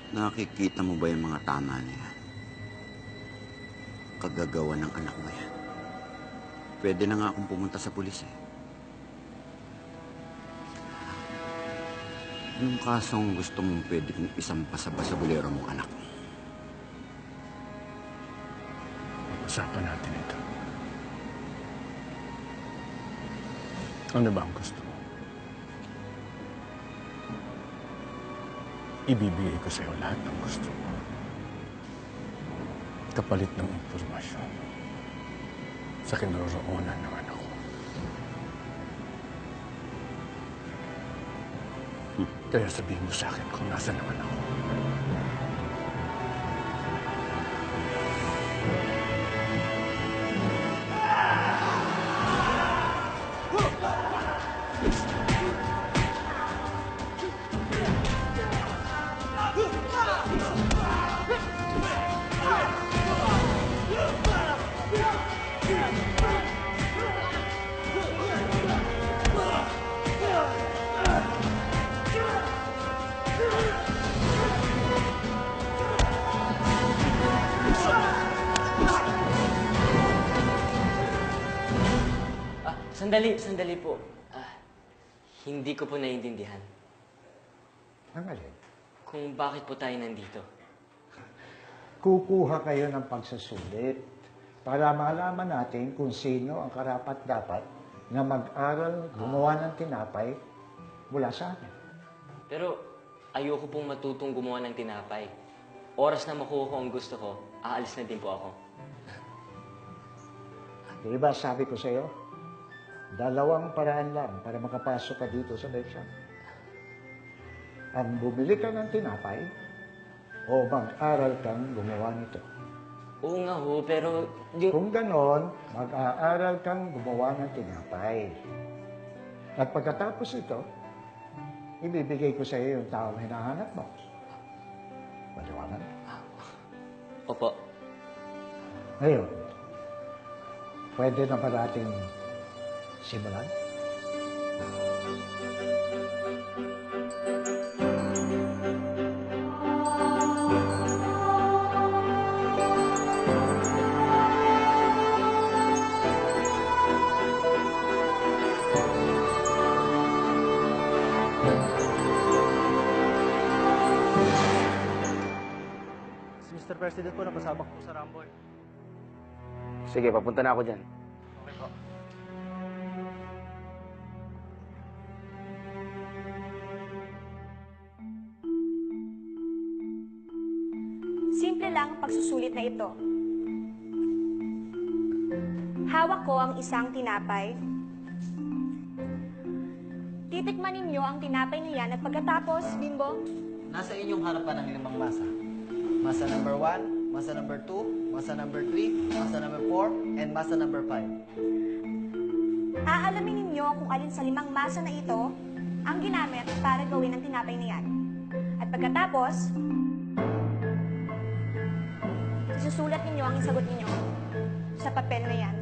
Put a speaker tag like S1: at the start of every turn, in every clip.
S1: Nakikita mo ba yung mga tama na yan? Kagagawa ng anak mo yan. Pwede na nga akong pumunta sa pulis eh. Anong kasong gusto mong pwede kong isampa sa basabulero mong anak mo?
S2: Usapan natin ito. Ano ba ang gusto mo? Ibibigay ko sa'yo lahat ng gusto mo. Kapalit ng impormasyon sa kinaroroonan ng anak ko. Kaya sabihin mo sa akin kung nasa naman ako.
S3: Sandali po. Hindi ko po naiintindihan.
S4: Ang alin?
S3: Kung bakit po tayo nandito.
S4: Kukuha kayo ng pagsusulit para malaman natin kung sino ang karapat-dapat na mag-aral gumawa ng tinapay mula sa akin.
S3: Pero ayoko pong matutong gumawa ng tinapay. Oras na makuha ko ang gusto ko, aalis na din po ako.
S4: Di ba sabi ko sa iyo? Dalawang paraan lang para makapasok ka dito sa leksyon. Ang bumili ka ng tinapay o mag-aral kang gumawa nito.
S3: Oo nga ho, pero...
S4: Kung ganon, mag-aaral kang gumawa ng tinapay. At pagkatapos ito, ibibigay ko sa iyo yung taong hinahanap mo. Maliwanag?
S3: Opo.
S4: Ngayon, pwede na ba nating simulan?
S5: Si Mr. President po, napasabak po sa Rumble.
S6: Sige, papunta na ako dyan.
S5: Okay po.
S7: Simple lang ang pagsusulit na ito. Hawak ko ang isang tinapay. Titikman ninyo ang tinapay na yan at pagkatapos, Bimbo,
S8: Nasa inyong harapan ang 5 masa. Masa number 1, masa number 2, masa number 3, masa number 4, and masa number 5.
S7: aalamin ninyo kung alin sa 5 masa na ito ang ginamit para gawin ang tinapay na yan. At pagkatapos, isusulat ninyo ang isagot ninyo sa papel na yan.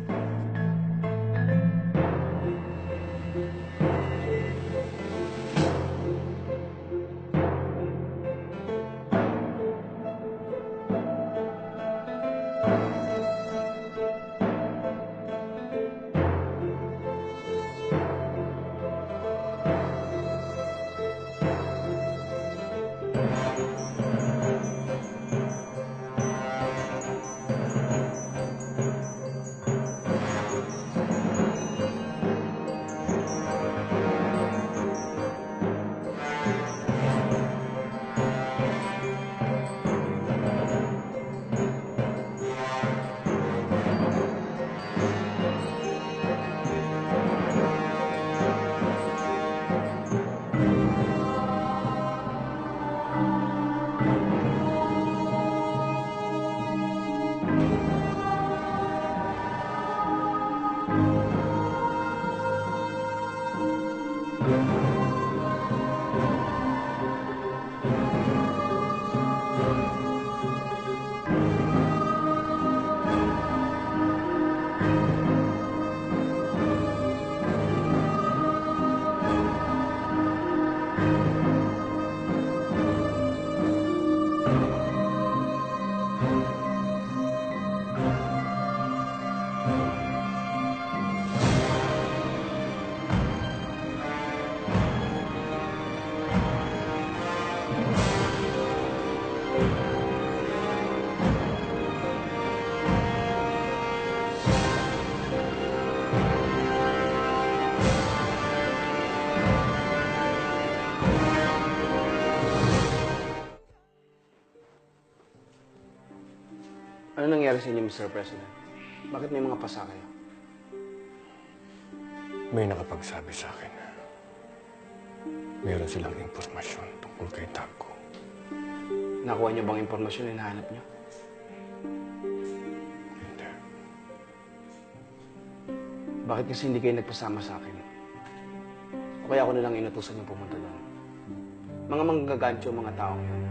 S6: Ano nangyari sa inyo, Mr. President? Bakit may mga pasa kayo?
S2: May nakapagsabi sa akin na meron silang impormasyon tungkol kay Tago.
S6: Nakuha niyo bang impormasyon na hinahanap niyo?
S2: Hindi.
S6: Bakit kasi hindi kayo nagpasama sa akin? O kaya ako na lang inutusan yung pumunta doon? Mga manggagantyo mga taong yun.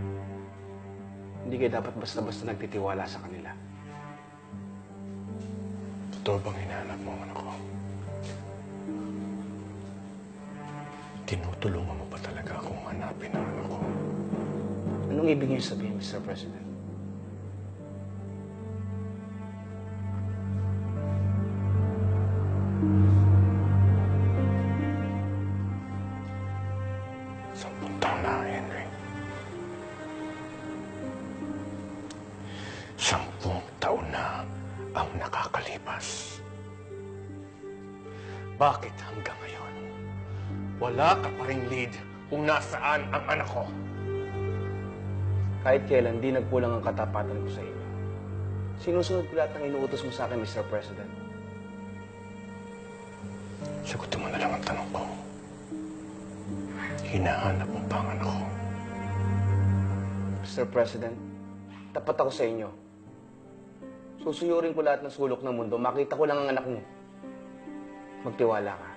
S6: Hindi kayo dapat basta-basta nagtitiwala sa kanila.
S2: Totoo bang hinahanap mo ang anak ko? Tinutulungan mo ba talaga akong hanapin ang anak ko?
S6: Anong ibig niyo sabihin, Mr. President?
S2: Sampung taon na, Henry. 10 taon na ang nakakalipas. Bakit hanggang ngayon, wala ka pa ring lead kung nasaan ang anak ko?
S6: Kahit kailan, di nagkulang ang katapatan ko sa inyo. Sinusunod ko lahat ng inuutos mo sa akin, Mr. President.
S2: Sagutin mo na lang ang tanong ko. Hinahanap mo pa ang anak ko?
S6: Mr. President, tapat ako sa inyo. Susuyurin ko lahat ng sulok ng mundo. Makita ko lang ang anak mo. Magtiwala ka.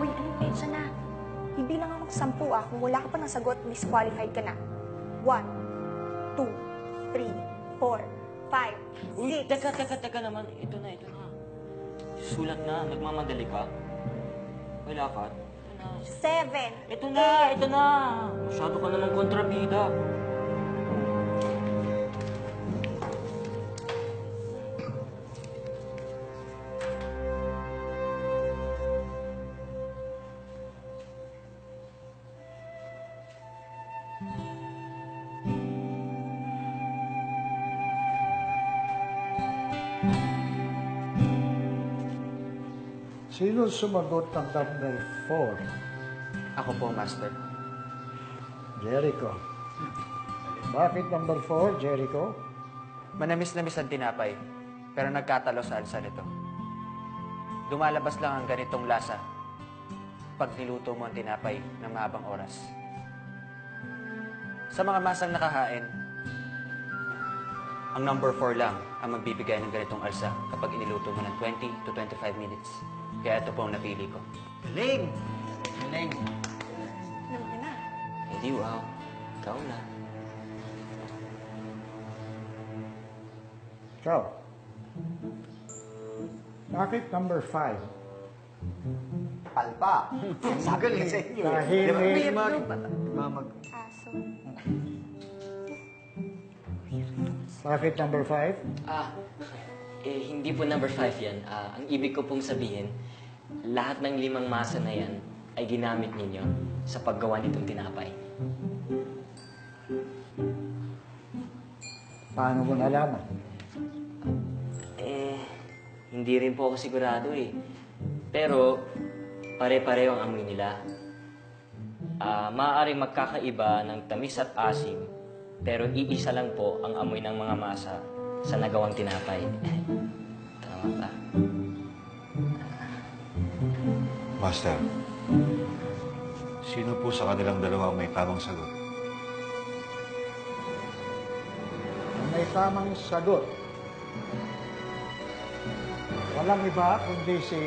S7: Uy, petsa na. Bibilang ako sa 10 ah. Kung wala ka pa ng sagot, disqualified ka na. 1, 2, 3, 4, 5, 6.
S3: Uy, teka naman. Ito na. Sulat na. Nagmamadali ka. May lakad. Ito na.
S7: 7.
S3: Ito na. Masyado ka naman kontrabida.
S4: Sino sumagot ng number 4?
S6: Ako po, Master.
S4: Jericho. Bakit number 4, Jericho?
S8: Manamis-namis ang tinapay, pero nagkatalo sa alsa nito. Lumalabas lang ang ganitong lasa pag niluto mo ang tinapay ng mahabang oras. Sa mga masang nakahain, ang number 4 lang ang magbibigay ng ganitong alsa kapag iniluto mo ng 20 to 25 minutes. Kaya ito po ang napili ko.
S5: Galing! Galing!
S7: Alam niyo na.
S3: Hindi, wow. Ikaw na.
S4: Ikaw, Bakit number 5?
S5: Palpa. Sabi ko sa inyo.
S4: Dahil may
S7: Aso.
S4: Bakit number 5?
S3: Hindi po number 5 yan. Ang ibig ko pong sabihin, lahat ng 5 masa na yan ay ginamit ninyo sa paggawa nitong tinapay.
S4: Paano mo nalaman?
S3: Hindi rin po ako sigurado eh. Pero, pare-pareho ang amoy nila. Maaaring magkakaiba ng tamis at asim, pero iisa lang po ang amoy ng mga masa sa nagawang tinapay. Tama ba?
S2: Master, sino po sa kanilang dalawa ang may tamang sagot?
S4: Ang may tamang sagot. Walang iba kundi si